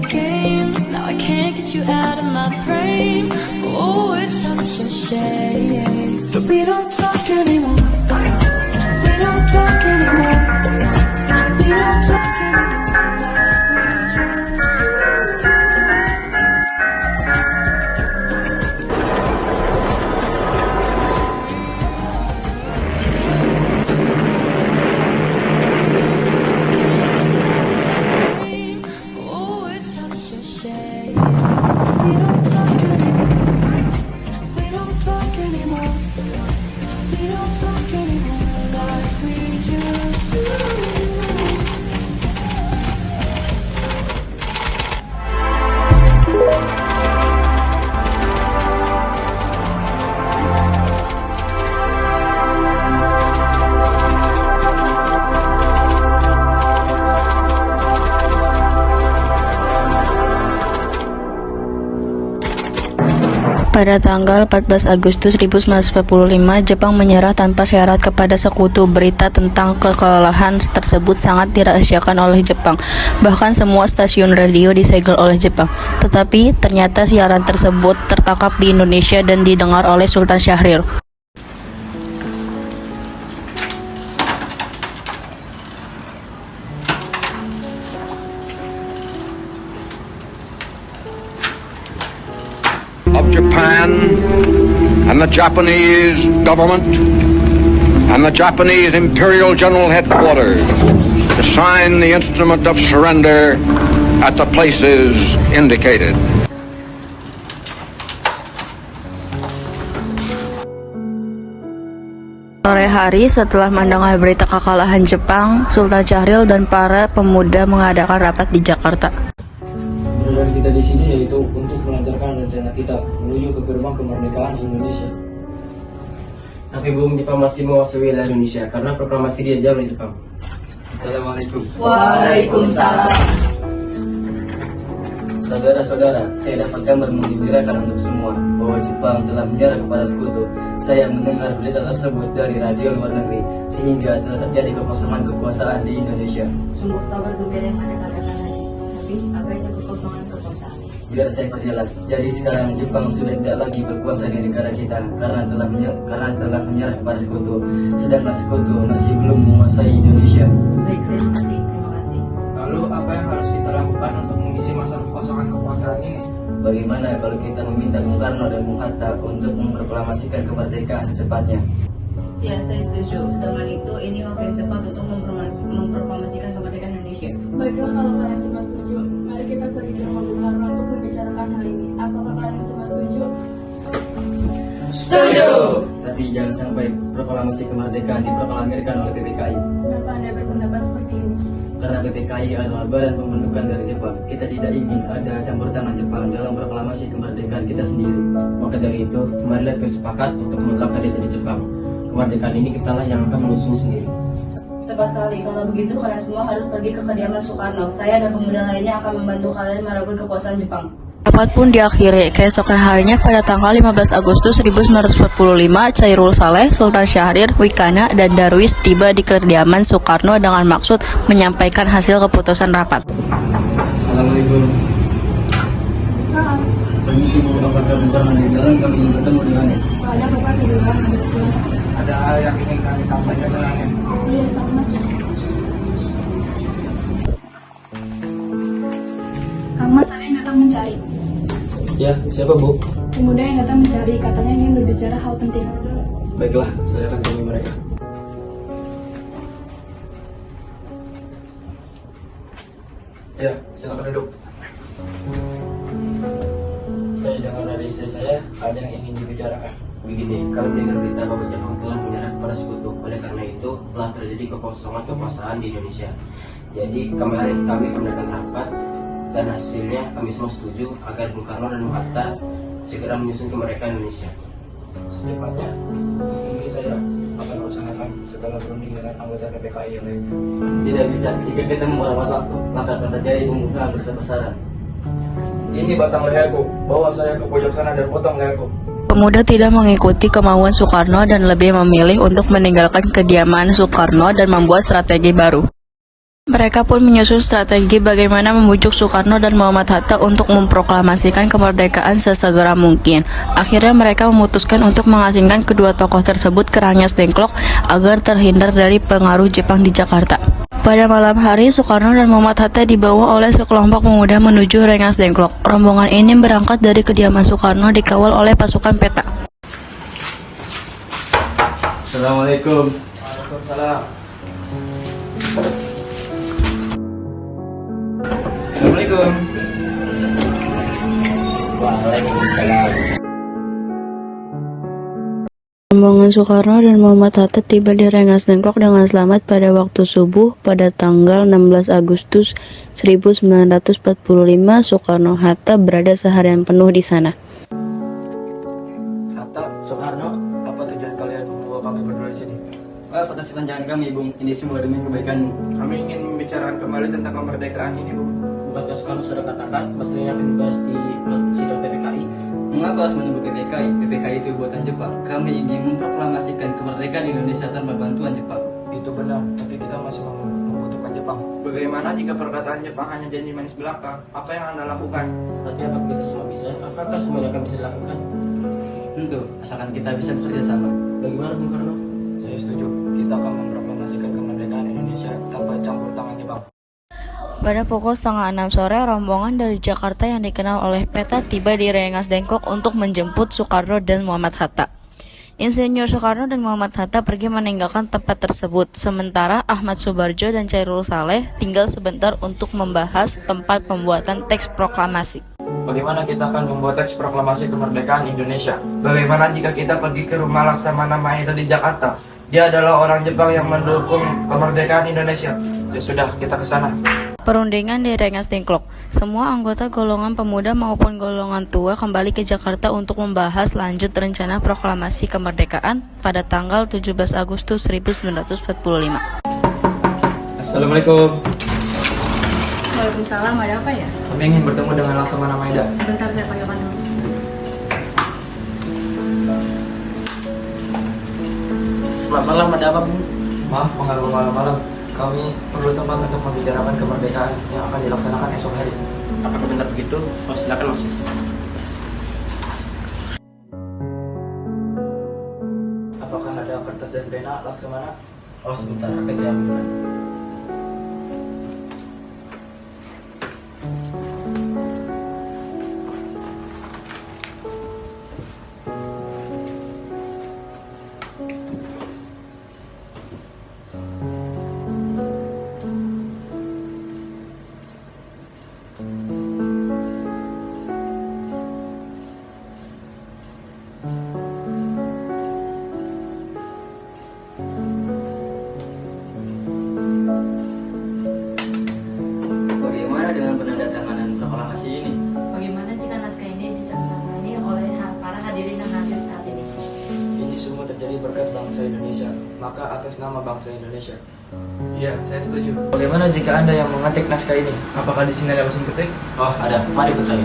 game. Now I can't get you out of my brain. Oh, it's such a shame that we don't talk anymore. We don't talk anymore. We don't talk Pada tanggal 14 Agustus 1945, Jepang menyerah tanpa syarat kepada Sekutu. Berita tentang kekalahan tersebut sangat dirahasiakan oleh Jepang. Bahkan semua stasiun radio disegel oleh Jepang. Tetapi ternyata siaran tersebut tertangkap di Indonesia dan didengar oleh Sultan Syahrir. Of Japan and the Japanese government and the Japanese Imperial General Headquarters to sign the instrument of surrender at the places indicated. Sore hari setelah mendengar berita kekalahan Jepang, Sultan Syahrir dan para pemuda mengadakan rapat di Jakarta. Keberadaan kita di sini yaitu untuk melancarkan rencana kita menuju ke gerbang kemerdekaan Indonesia. Tapi belum Jepang masih menguasai wilayah Indonesia karena proklamasi diajak oleh Jepang. Assalamualaikum. Waalaikumsalam. Saudara-saudara, saya dapat kabar menggembirakan untuk semua bahwa Jepang telah menyerah kepada Sekutu. Saya mendengar berita tersebut dari radio luar negeri sehingga telah terjadi kekosongan kekuasaan di Indonesia. Sungguh kabar gembira yang Anda katakan tadi. Tapi apa itu kekosongan kekuasaan? Biar saya perjelas. Jadi sekarang Jepang sudah tidak lagi berkuasa di negara kita karena telah menyerah kepada Sekutu. Sedangkan Sekutu masih belum menguasai Indonesia. Baik, saya mengerti. Terima kasih. Lalu apa yang harus kita lakukan untuk mengisi masa kekosongan kekuasaan ini? Bagaimana kalau kita meminta Bung Karno dan Bung Hatta untuk memproklamasikan kemerdekaan secepatnya? Ya, saya setuju. Dengan itu, ini waktu yang tepat untuk memproklamasikan kemerdekaan Indonesia. Baiklah, kalau kalian semua setuju, mari kita pergi ke rumah Bung Karno untuk membicarakan hal ini. Apakah kalian semua setuju? Setuju! Tapi jangan sampai proklamasi kemerdekaan diproklamirkan oleh PPKI. Kenapa Anda berpendapat seperti ini? Karena PPKI adalah badan pembentukan dari Jepang. Kita tidak ingin ada campur tangan Jepang dalam proklamasi kemerdekaan kita sendiri. Maka dari itu, marilah kita sepakat untuk menetapkan diri dari Jepang. Kemerdekaan ini kitalah yang akan menyusun sendiri. Tepat sekali. Kalau begitu, kalian semua harus pergi ke kediaman Soekarno. Saya dan pemuda lainnya akan membantu kalian merebut kekuasaan Jepang. Rapat pun diakhiri. Keesokan harinya pada tanggal 15 Agustus 1945, Chairul Saleh, Sultan Syahrir, Wikana, dan Darwis tiba di kediaman Soekarno dengan maksud menyampaikan hasil keputusan rapat. Assalamualaikum. Salam. Permisi Bu, apakah Bung Karno di dalam kami ingin bertemu dengannya? Ada Bapak di luar, Ada hal yang ingin kami sampaikan dengannya. Iya, sama Mas. Kang Mas, ada yang datang mencari. Ya, siapa Bu? Pemuda yang datang mencari, katanya ingin berbicara hal penting. Baiklah, saya akan temui mereka. Ya, silakan duduk. Saya dengar dari istri saya ada yang ingin dibicarakan. Begini, kami dengar berita bahwa Jepang telah menyerah kepada Sekutu. Oleh karena itu, telah terjadi kekosongan kekuasaan di Indonesia. Jadi kemarin kami mengadakan rapat dan hasilnya kami semua setuju agar Bung Karno dan Bung Hatta segera menyusun kemerdekaan Indonesia. Secepatnya, mungkin saya akan usahakan setelah berunding dengan anggota PPKI yang lain. Tidak bisa, jika kita merawat waktu, maka akan terjadi pembunuhan besar-besaran. Ini batang leherku, bawa saya ke pojok sana dan potong leherku. Pemuda tidak mengikuti kemauan Soekarno dan lebih memilih untuk meninggalkan kediaman Soekarno dan membuat strategi baru. Mereka pun menyusun strategi bagaimana membujuk Soekarno dan Muhammad Hatta untuk memproklamasikan kemerdekaan sesegera mungkin. Akhirnya mereka memutuskan untuk mengasingkan kedua tokoh tersebut ke Rengas Dengklok agar terhindar dari pengaruh Jepang di Jakarta. Pada malam hari, Soekarno dan Muhammad Hatta dibawa oleh sekelompok pemuda menuju Rengas Dengklok. Rombongan ini berangkat dari kediaman Soekarno dikawal oleh pasukan peta. Assalamualaikum. Waalaikumsalam. Assalamualaikum. Waalaikumsalam. Rombongan Soekarno dan Muhammad Hatta tiba di Rengas Dengklok dengan selamat pada waktu subuh pada tanggal 16 Agustus 1945. Soekarno-Hatta berada seharian penuh di sana. Hatta, Soekarno, apa tujuan kalian membawa kami berdua di sini? Atas kepanjangan kami, Bung. Ini semua demi kebaikanmu. Kami ingin membicarakan kembali tentang kemerdekaan ini, Bu. Bukankah Soekarno sudah katakan masalah ini akan dibahas di sidang PPKI? Mengapa harus menyebut PPKI? PPKI itu buatan Jepang. Kami ingin memproklamasikan kemerdekaan Indonesia tanpa bantuan Jepang. Itu benar, tapi kita masih membutuhkan Jepang. Bagaimana jika perkataan Jepang hanya janji manis belaka? Apa yang Anda lakukan? Tapi apakah kita semua bisa? Apakah semuanya akan bisa dilakukan? Tentu, asalkan kita bisa bekerja sama. Bagaimana Bung Karno? Saya setuju, kita akan memproklamasikan kemerdekaan Indonesia tanpa campur tangan Jepang. Pada pukul 5:30 sore, rombongan dari Jakarta yang dikenal oleh peta tiba di Rengas Dengklok untuk menjemput Soekarno dan Muhammad Hatta. Insinyur Soekarno dan Muhammad Hatta pergi meninggalkan tempat tersebut, sementara Ahmad Subarjo dan Chairul Saleh tinggal sebentar untuk membahas tempat pembuatan teks proklamasi. Bagaimana kita akan membuat teks proklamasi kemerdekaan Indonesia? Bagaimana jika kita pergi ke rumah Laksamana Maeda di Jakarta? Dia adalah orang Jepang yang mendukung kemerdekaan Indonesia. Ya sudah, kita ke sana. Perundingan di Rengas Dengklok. Semua anggota golongan pemuda maupun golongan tua kembali ke Jakarta untuk membahas lanjut rencana proklamasi kemerdekaan pada tanggal 17 Agustus 1945. Assalamualaikum. Waalaikumsalam, ada apa ya? Kami ingin bertemu dengan Laksamana Maeda. Sebentar saya panggilkan dulu. Selamat malam, ada apa Bung? Maaf, mengganggu malam-malam. Kami perlu tempat untuk membicarakan kemerdekaan yang akan dilaksanakan esok hari. Apakah benar begitu? Oh, silakan masuk. Apakah ada kertas dan pena, Laksamana? Oh, sebentar, akan saya ambilkan. Bagaimana dengan penandatanganan proklamasi ini? Bagaimana jika naskah ini ditandatangani oleh para hadirin yang hadir saat ini? Ini semua terjadi berkat bangsa Indonesia, maka atas nama bangsa Indonesia. Iya, saya setuju. Bagaimana jika Anda yang mengetik naskah ini? Apakah di sini ada mesin ketik? Oh, ada. Mari ikut saya.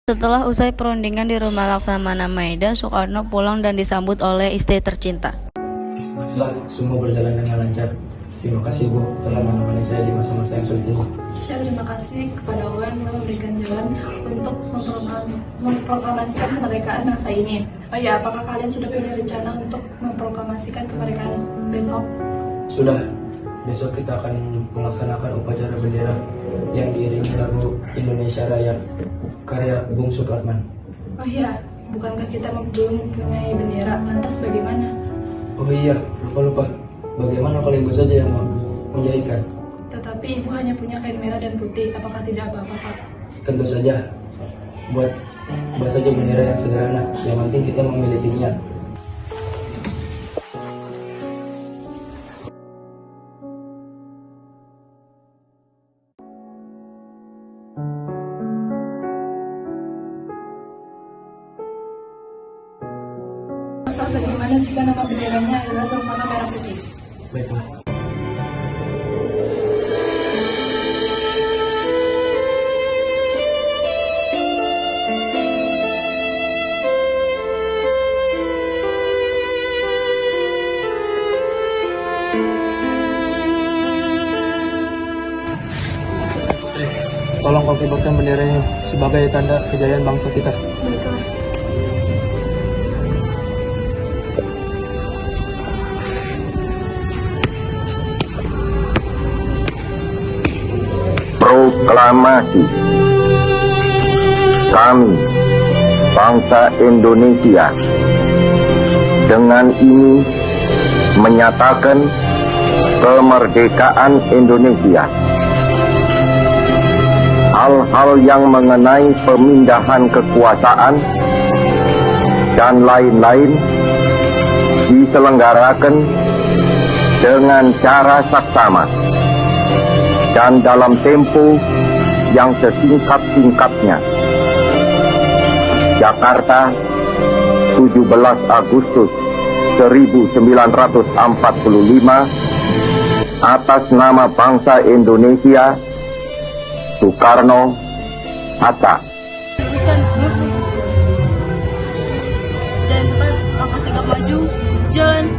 Setelah usai perundingan di rumah Laksamana Maeda, Soekarno pulang dan disambut oleh istri tercinta. Alhamdulillah, semua berjalan dengan lancar. Terima kasih Bu telah menemani saya di masa-masa yang sulit ini. Ya, terima kasih kepada Allah yang telah memberikan jalan untuk memproklamasikan kemerdekaan bangsa ini. Oh ya, apakah kalian sudah punya rencana untuk memproklamasikan kemerdekaan besok? Sudah, besok kita akan melaksanakan upacara bendera yang diiringi lagu Indonesia Raya karya Bung Supratman. Oh iya, bukankah kita belum mempunyai bendera? Lantas bagaimana? Oh iya, lupa. Bagaimana kalau ibu saja yang menjahitkan? Tetapi ibu hanya punya kain merah dan putih. Apakah tidak apa-apa, Pak? Tentu saja. Buat saja bendera yang sederhana. Yang penting kita memilikinya. Maka bagaimana jika nama benderanya adalah sama-sama merah putih? Baiklah. tolong kau kibarkan bendera ini sebagai tanda kejayaan bangsa kita. Baiklah. Proklamasi. Kami, bangsa Indonesia, dengan ini menyatakan kemerdekaan Indonesia. Hal-hal yang mengenai pemindahan kekuasaan dan lain-lain diselenggarakan dengan cara saksama dan dalam tempo yang sesingkat-singkatnya. Jakarta, 17 Agustus 1945, atas nama bangsa Indonesia, Soekarno, Hatta. Teruskan. Jalan cepat, langkah tegap maju, jalan.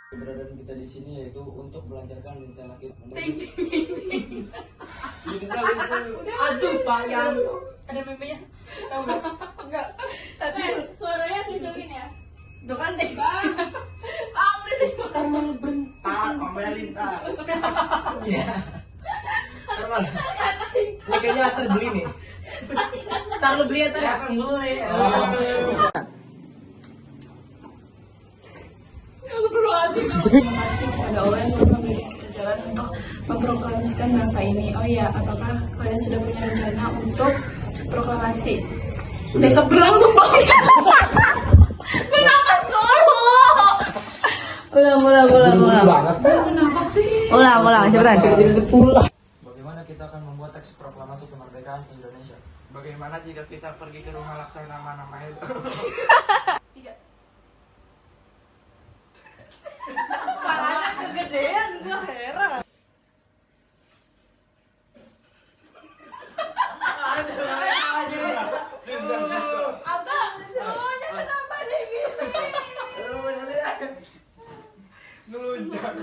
Keberadaan kita di sini yaitu untuk melancarkan rencana kita. Aduh, Pak Yanto. Ada meme-nya? Tahu nggak? Enggak. Tapi suaranya kecilin ya. Tuh kan deh. Ah, udah deh. Termal bentar, omelin tak. Iya. Termal. Ini kayaknya terbeli nih. Ntar lu beli ya, ntar akan beli. Terima kasih kepada Allah yang telah memberikan kita jalan untuk memproklamasikan bangsa ini. Oh ya, apakah kalian sudah punya rencana untuk proklamasi? Besok berlangsung banget. Kenapa dulu? Ulang. Kenapa sih? Ulang, cepetan. Bagaimana kita akan membuat teks proklamasi kemerdekaan Indonesia? Bagaimana jika kita pergi ke rumah Laksamana Mahesa? Palanya kegedean, gua heran. Abang, cowoknya kenapa deh gitu? Ngelunjak.